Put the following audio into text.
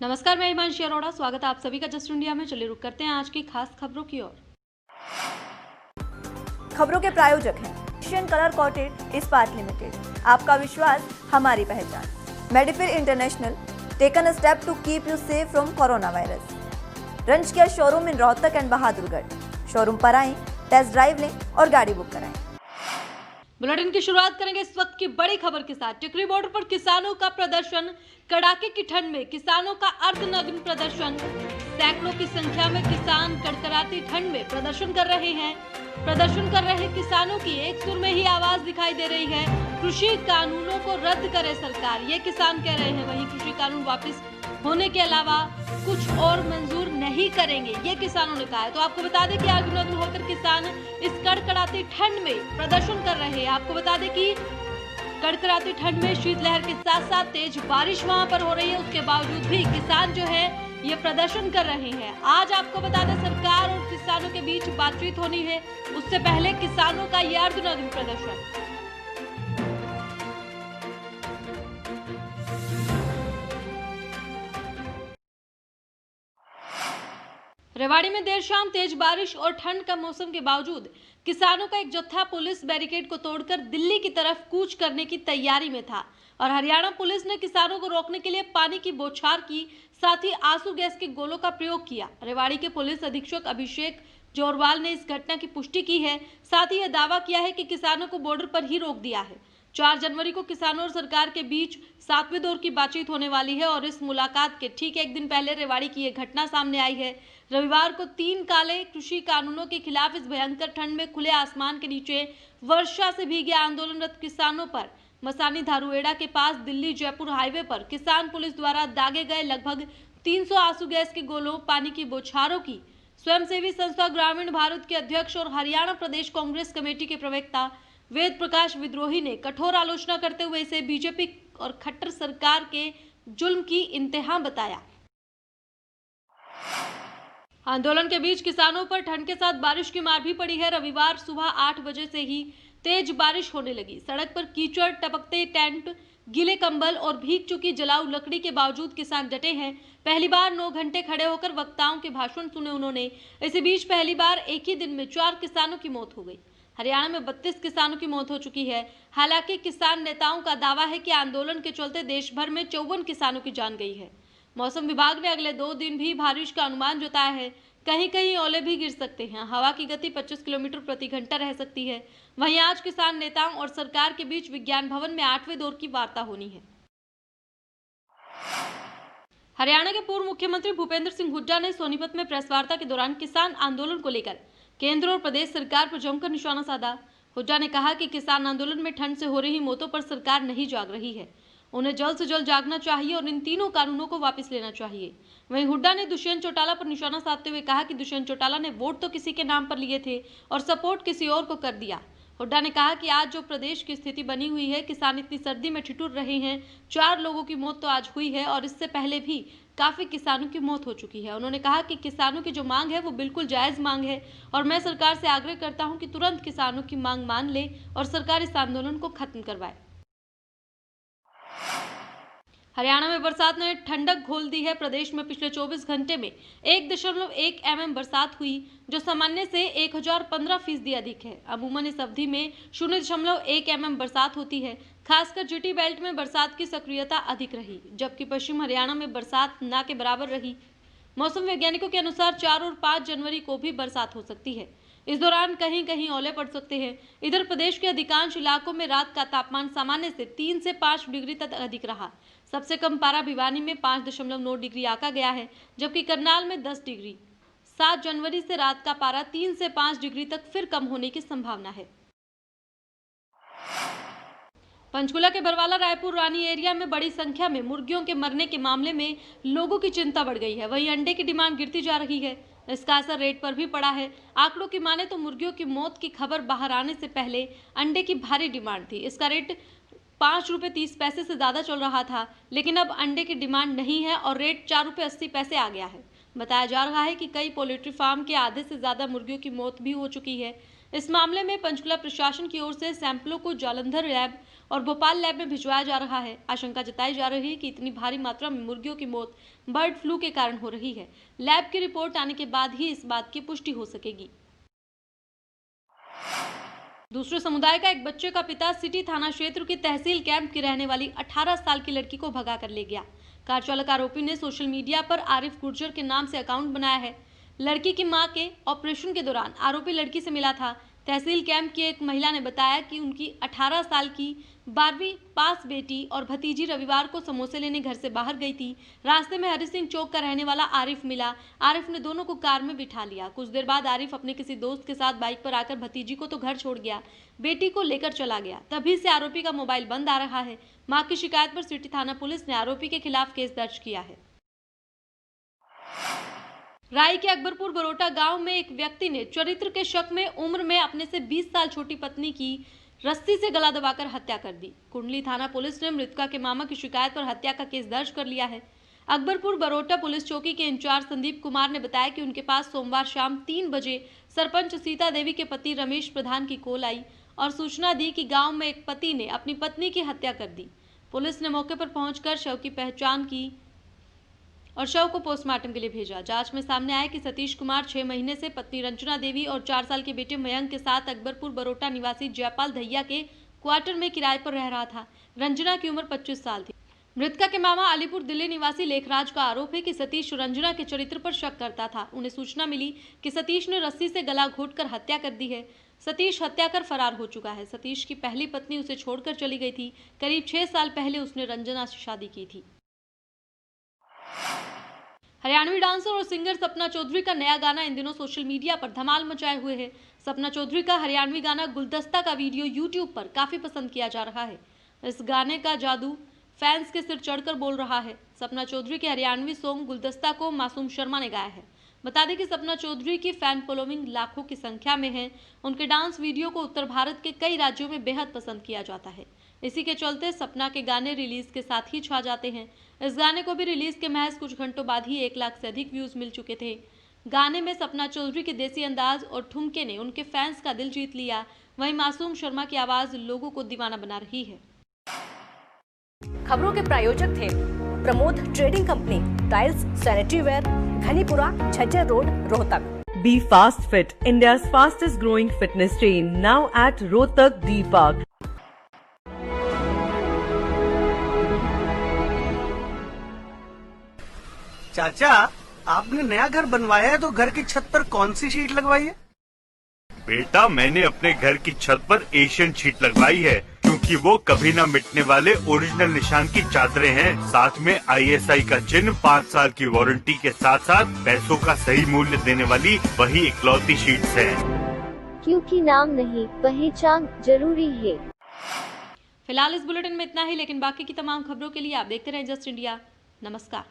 नमस्कार, मैं हिमांशी अरोड़ा। स्वागत है आप सभी का जस्ट इंडिया में। चलिए रुक करते हैं आज की खास खबरों की ओर। खबरों के प्रायोजक हैं एशियन कलर कोटेड इस्पात लिमिटेड। आपका विश्वास हमारी पहचान। Medifir international taken a step to keep you safe from corona virus. रंज किया showroom in Rohtak and Bahadurgarh. Showroom पर आएं, टेस्ट ड्राइव लें और गाड़ी बुक कराएं। बुलेटिन की शुरुआत करेंगे इस वक्त की बड़ी खबर के साथ। टिकरी बॉर्डर पर किसानों का प्रदर्शन। कड़ाके की ठंड में किसानों का अर्धनग्न प्रदर्शन। सैकड़ों की संख्या में किसान कड़कड़ाती ठंड में प्रदर्शन कर रहे हैं। प्रदर्शन कर रहे किसानों की एक सुर में ही आवाज दिखाई दे रही है, कृषि कानूनों को रद्द करे सरकार। ये किसान कह रहे हैं। वहीं कृषि कानून वापस होने के अलावा कुछ और मंजूर नहीं करेंगे, ये किसानों ने कहा है। तो आपको बता दें कि अर्धनग्न होकर किसान इस कड़कड़ाती ठंड में प्रदर्शन कर रहे हैं। आपको बता दें कि कड़कड़ाती ठंड में शीतलहर के साथ साथ तेज बारिश वहां पर हो रही है, उसके बावजूद भी किसान जो है ये प्रदर्शन कर रहे हैं। आज आपको बता दें सरकार और किसानों के बीच बातचीत होनी है, उससे पहले किसानों का ये अर्धनग्न प्रदर्शन। रेवाड़ी में देर शाम तेज बारिश और ठंड का मौसम के बावजूद किसानों का एक जत्था पुलिस बैरिकेड को तोड़कर दिल्ली की तरफ कूच करने की तैयारी में था और हरियाणा पुलिस ने किसानों को रोकने के लिए पानी की बौछार की, साथ ही आंसू गैस के गोलों का प्रयोग किया। रेवाड़ी के पुलिस अधीक्षक अभिषेक जोरवाल ने इस घटना की पुष्टि की है। साथ ही यह दावा किया है कि किसानों को बॉर्डर पर ही रोक दिया है। 4 जनवरी को किसानों और सरकार के बीच 7वें दौर की बातचीत होने वाली है और इस मुलाकात के ठीक एक दिन पहले रेवाड़ी की यह घटना सामने आई है। रविवार को 3 काले कृषि कानूनों के खिलाफ इस भयंकर ठंड में खुले आसमान के नीचे वर्षा से भीगे आंदोलनरत किसानों पर मसानी धारुएड़ा के पास दिल्ली जयपुर हाईवे पर किसान पुलिस द्वारा दागे गए लगभग 300 आंसू गैस के गोलों, पानी की बौछारों की स्वयंसेवी संस्था ग्रामीण भारत के अध्यक्ष और हरियाणा प्रदेश कांग्रेस कमेटी के प्रवक्ता वेद प्रकाश विद्रोही ने कठोर आलोचना करते हुए इसे बीजेपी और खट्टर सरकार के जुल्म की इंतहा बताया। आंदोलन के बीच किसानों पर ठंड के साथ बारिश की मार भी पड़ी है। रविवार सुबह 8 बजे से ही तेज बारिश होने लगी। सड़क पर कीचड़, टपकते टेंट, गीले कंबल और भीग चुकी जलाऊ लकड़ी के बावजूद किसान डटे हैं। पहली बार 9 घंटे खड़े होकर वक्ताओं के भाषण सुने उन्होंने। इसी बीच पहली बार एक ही दिन में 4 किसानों की मौत हो गई। हरियाणा में 32 किसानों की मौत हो चुकी है। हालांकि किसान नेताओं का दावा है कि आंदोलन के चलते देश भर में 54 किसानों की जान गई है। मौसम विभाग ने अगले 2 दिन भी बारिश का अनुमान जताया है। कहीं कहीं ओले भी गिर सकते हैं। हवा की गति 25 किलोमीटर प्रति घंटा रह सकती है। वहीं आज किसान नेताओं और सरकार के बीच विज्ञान भवन में 8वें दौर की वार्ता होनी है। हरियाणा के पूर्व मुख्यमंत्री भूपेंद्र सिंह हुड्डा ने सोनीपत में प्रेस वार्ता के दौरान किसान आंदोलन को लेकर केंद्र और प्रदेश सरकार पर जमकर निशाना साधा। हुड्डा ने कहा कि किसान आंदोलन में ठंड से हो रही मौतों पर सरकार नहीं जाग रही है, उन्हें जल्द से जल्द जागना चाहिए और इन तीनों कानूनों को वापस लेना चाहिए। वहीं हुड्डा ने दुष्यंत चौटाला पर निशाना साधते हुए कहा कि दुष्यंत चौटाला ने वोट तो किसी के नाम पर लिए थे और सपोर्ट किसी और को कर दिया। हुड्डा ने कहा कि आज जो प्रदेश की स्थिति बनी हुई है, किसान इतनी सर्दी में ठिठुर रहे हैं। 4 लोगों की मौत तो आज हुई है और इससे पहले भी काफी किसानों की मौत हो चुकी है। उन्होंने कहा कि किसानों की जो मांग है वो बिल्कुल जायज मांग है और मैं सरकार से आग्रह करता हूं कि तुरंत किसानों की मांग मान ले और सरकार इस आंदोलन को खत्म करवाए। हरियाणा में बरसात ने ठंडक घोल दी है। प्रदेश में पिछले 24 घंटे में 1.1 mm बरसात हुई, जो सामान्य से 1015% अधिक है। अमूमन इस अवधि में 0.1 mm बरसात होती है। खासकर जीटी बेल्ट में बरसात की सक्रियता अधिक रही, जबकि पश्चिम हरियाणा में बरसात न के बराबर रही। मौसम वैज्ञानिकों के अनुसार 4 और 5 जनवरी को भी बरसात हो सकती है। इस दौरान कहीं कहीं ओले पड़ सकते हैं। इधर प्रदेश के अधिकांश इलाकों में रात का तापमान सामान्य से 3 से 5 डिग्री तक अधिक रहा। सबसे कम पारा भिवानी में 5.9 डिग्री आंका गया है, जबकि करनाल में 10 डिग्री। 7 जनवरी से रात का पारा 3 से 5 डिग्री तक फिर कम होने की संभावना है। पंचकुला के बरवाला रायपुर रानी एरिया में बड़ी संख्या में मुर्गियों के मरने के मामले में लोगों की चिंता बढ़ गई है। वहीं अंडे की डिमांड गिरती जा रही है। इसका असर रेट पर भी पड़ा है। आंकड़ों की माने तो मुर्गियों की मौत की खबर बाहर आने से पहले अंडे की भारी डिमांड थी। इसका रेट 5 रुपये 30 पैसे से ज़्यादा चल रहा था, लेकिन अब अंडे की डिमांड नहीं है और रेट 4 रुपये 80 पैसे आ गया है। बताया जा रहा है कि कई पोल्ट्री फार्म के आधे से ज़्यादा मुर्गियों की मौत भी हो चुकी है। इस मामले में पंचकुला प्रशासन की ओर से सैंपलों को जालंधर लैब और भोपाल लैब में भिजवाया जा रहा है। आशंका जताई जा रही है कि इतनी भारी मात्रा में मुर्गियों की मौत बर्ड फ्लू के कारण हो रही है। लैब की रिपोर्ट आने के बाद ही इस बात की पुष्टि हो सकेगी। दूसरे समुदाय का एक बच्चे का पिता सिटी थाना क्षेत्र के तहसील कैंप की रहने वाली 18 साल की लड़की को भगा कर ले गया। कार चालक आरोपी ने सोशल मीडिया पर आरिफ गुर्जर के नाम से अकाउंट बनाया है। लड़की की मां के ऑपरेशन के दौरान आरोपी लड़की से मिला था। तहसील कैंप की एक महिला ने बताया कि उनकी 18 साल की 12वीं पास बेटी और भतीजी रविवार को समोसे लेने घर से बाहर गई थी। रास्ते में हरि सिंह चौक का रहने वाला आरिफ मिला। आरिफ ने दोनों को कार में बिठा लिया। कुछ देर बाद आरिफ अपने किसी दोस्त के साथ बाइक पर आकर भतीजी को तो घर छोड़ गया, बेटी को लेकर चला गया। तभी से आरोपी का मोबाइल बंद आ रहा है। मां की शिकायत पर सिटी थाना पुलिस ने आरोपी के खिलाफ केस दर्ज किया है। राय के अकबरपुर बरोटा गांव में एक व्यक्ति ने चरित्र के शक में उम्र में अपने से 20 साल छोटी पत्नी की रस्सी से गला दबाकर हत्या कर दी। कुंडली थाना पुलिस ने मृतका के मामा की शिकायत पर हत्या का केस दर्ज कर लिया है। अकबरपुर बरोटा पुलिस चौकी के इंचार्ज संदीप कुमार ने बताया कि उनके पास सोमवार शाम 3 बजे सरपंच सीता देवी के पति रमेश प्रधान की कॉल आई और सूचना दी कि गांव में एक पति ने अपनी पत्नी की हत्या कर दी। पुलिस ने मौके पर पहुंचकर शव की पहचान की और शव को पोस्टमार्टम के लिए भेजा। जांच में सामने आया कि सतीश कुमार 6 महीने से पत्नी रंजना देवी और 4 साल के बेटे मयंक के साथ अकबरपुर बरोटा निवासी जयपाल धैया के क्वार्टर में किराए पर रह रहा था। रंजना की उम्र 25 साल थी। मृतका के मामा अलीपुर दिल्ली निवासी लेखराज का आरोप है कि सतीश रंजना के चरित्र पर शक करता था। उन्हें सूचना मिली कि सतीश ने रस्सी से गला घोंटकर हत्या कर दी है। सतीश हत्या कर फरार हो चुका है। सतीश की पहली पत्नी उसे छोड़कर चली गई थी। करीब 6 साल पहले उसने रंजना से शादी की थी। हरियाणवी डांसर और सिंगर सपना चौधरी का नया गाना इन दिनों सोशल मीडिया पर धमाल मचाए हुए है। सपना चौधरी का हरियाणवी गाना गुलदस्ता का वीडियो यूट्यूब पर काफी पसंद किया जा रहा है। इस गाने का जादू फैंस के सिर चढ़कर बोल रहा है। सपना चौधरी के हरियाणवी सॉन्ग गुलदस्ता को मासूम शर्मा ने गाया है। बता दें कि सपना चौधरी की फैन फॉलोइंग लाखों की संख्या में है। उनके डांस वीडियो को उत्तर भारत के कई राज्यों में बेहद पसंद किया जाता है। इसी के चलते सपना के गाने रिलीज के साथ ही छा जाते हैं। इस गाने को भी रिलीज के महज कुछ घंटों बाद ही 1 लाख से अधिक व्यूज मिल चुके थे। गाने में सपना चौधरी के देसी अंदाज और ठुमके ने उनके फैंस का दिल जीत लिया। वहीं मासूम शर्मा की आवाज लोगों को दीवाना बना रही है। खबरों के प्रायोजक थे Pramod trading company, tiles, sanitary ware, Ghanipura, Jhajjar road, Rohtak. Be Fast Fit, India's fastest growing fitness chain, now at Rohtak D Park. चाचा, आपने नया घर बनवाया है तो घर की छत पर कौन सी शीट लगवाई है? बेटा, मैंने अपने घर की छत पर एशियन शीट लगवाई है क्योंकि वो कभी न मिटने वाले ओरिजिनल निशान की चादरें हैं। साथ में ISI का चिन्ह, 5 साल की वारंटी के साथ साथ पैसों का सही मूल्य देने वाली वही इकलौती शीट्स हैं। क्योंकि नाम नहीं, पहचान जरूरी है। फिलहाल इस बुलेटिन में इतना ही, लेकिन बाकी की तमाम खबरों के लिए आप देखते रहें जस्ट इंडिया। नमस्कार।